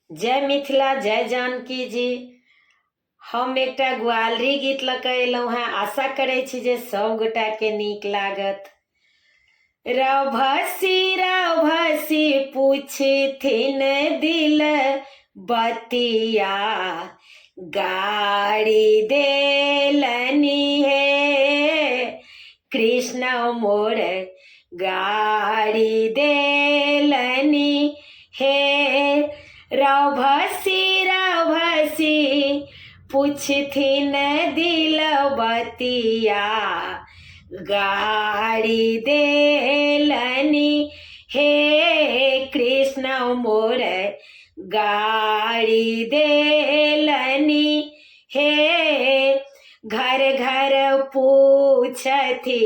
जय मिथिला जय जानकी जी। हम एकटा ग्वालरी गीत लऽ कऽ एलहुँ हेँ। आशा करै छी जे सब गोटा के नीक लागत। रभसी पूछथिन दिल बतिया, गाड़ी देलनी हे कृष्ण मोर, गाड़ी देलनी हे। रभसी पूछथिन दिल बतिया, गाड़ी देलनी हे कृष्ण मोर, गाड़ी देलनी हे। घर घर पूछथी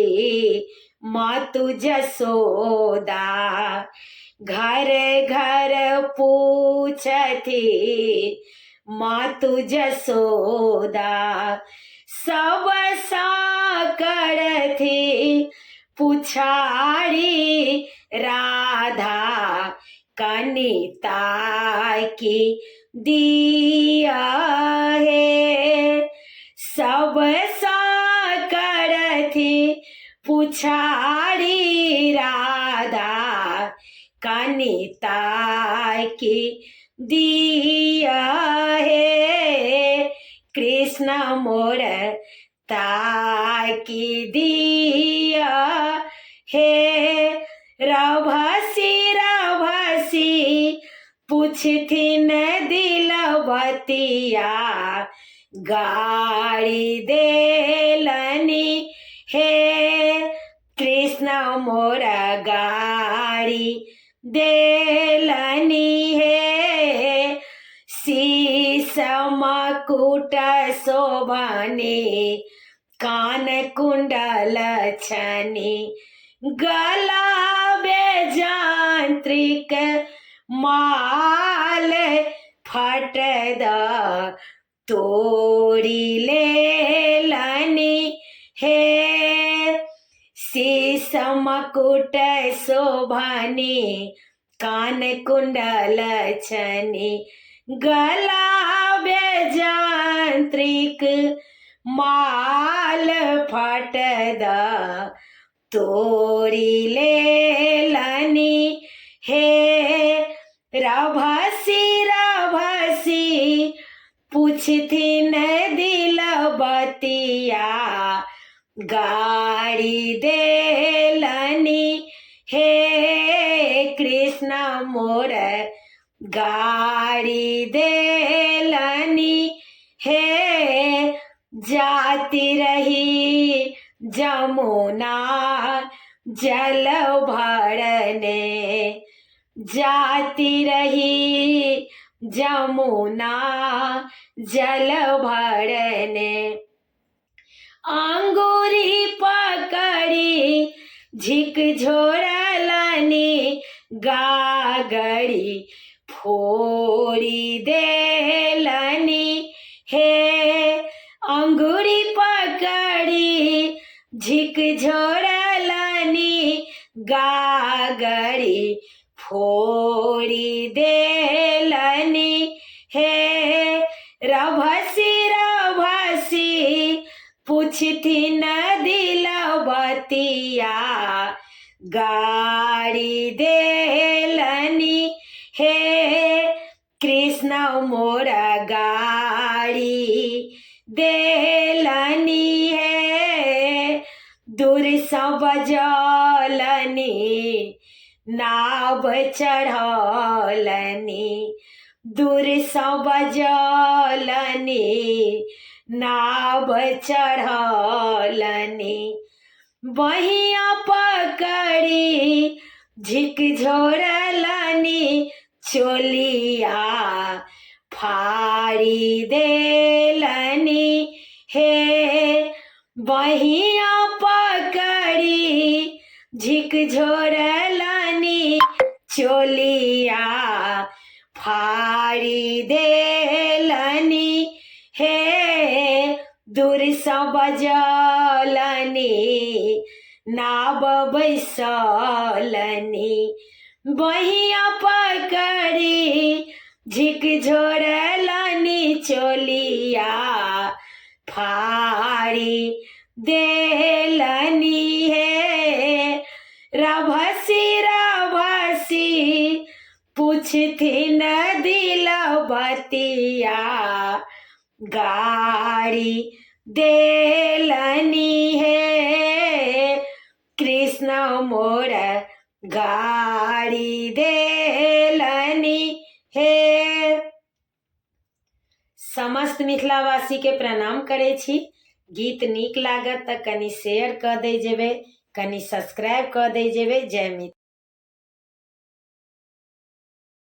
मातु जसोदा, घर घर पूछथी मातु जसोदा। सब साकरथी पुछारी राधा, कनिता की दिया है। सब साकरथी पुछारी राधा, कनिता की दिया है कृष्ण मोर, ताकी दिया है। रभसी पूछथिन दिल बतिया, गाड़ी देलनी हे कृष्ण मोर, गाड़ी देलनी हे। शीश मकुट शोभनी, कान कुंडल छनी, गला बेजांत्रिक माल फटद तोड़ी लेलनी हे। शीश मकुट शोभनी, कान कुंडल छनी, गला बेजांत्रिक माल फटद तोड़ी लेलनी हे। रभसी पूछथिन दिल बतिया, गाड़ी देलनी हे कृष्ण मोर, गाड़ी देलनी हे। जाती रही जमुना जल भरने, जाती रही जमुना जल भरने। अंगूरी पकड़ी झिकझोरलनी, गागड़ी फोड़ी देलनी हे। अंगूरी पकड़ी झिकझोरलनी, गागड़ी फोड़ी देलनी हे। रभसी पूछथिन दिल बतिया, गाड़ी देलनी हे कृष्ण मोर, गाड़ी देलनी है। दूर सँ बजलनी, नाव चढ़लनी, दूर सँ बजलनी, नाव चढ़लनी। बहिया पकड़ी झिकझोरलनी, चोलिया फाड़ी देलनी हे। बहिया पकड़ी झिकझोरलनी, चोलिया फाड़ी देलनी हे। दूर सँ बजलनी, नाव बैसलनी, बहिया पकड़ी झिकझोरलनी चोलिया फाड़ी देलनी हे रभसी रभसी पूछती न दिल बतिया गाड़ी देलनी हे कृष्ण मोर गाड़ी देलनी हे। समस्त मिथिलावासी के प्रणाम करे छी। गीत नीक लागत त कनि शेयर क दे जेबे, कनि सब्सक्राइब क दे जेबे। जय मिथिला।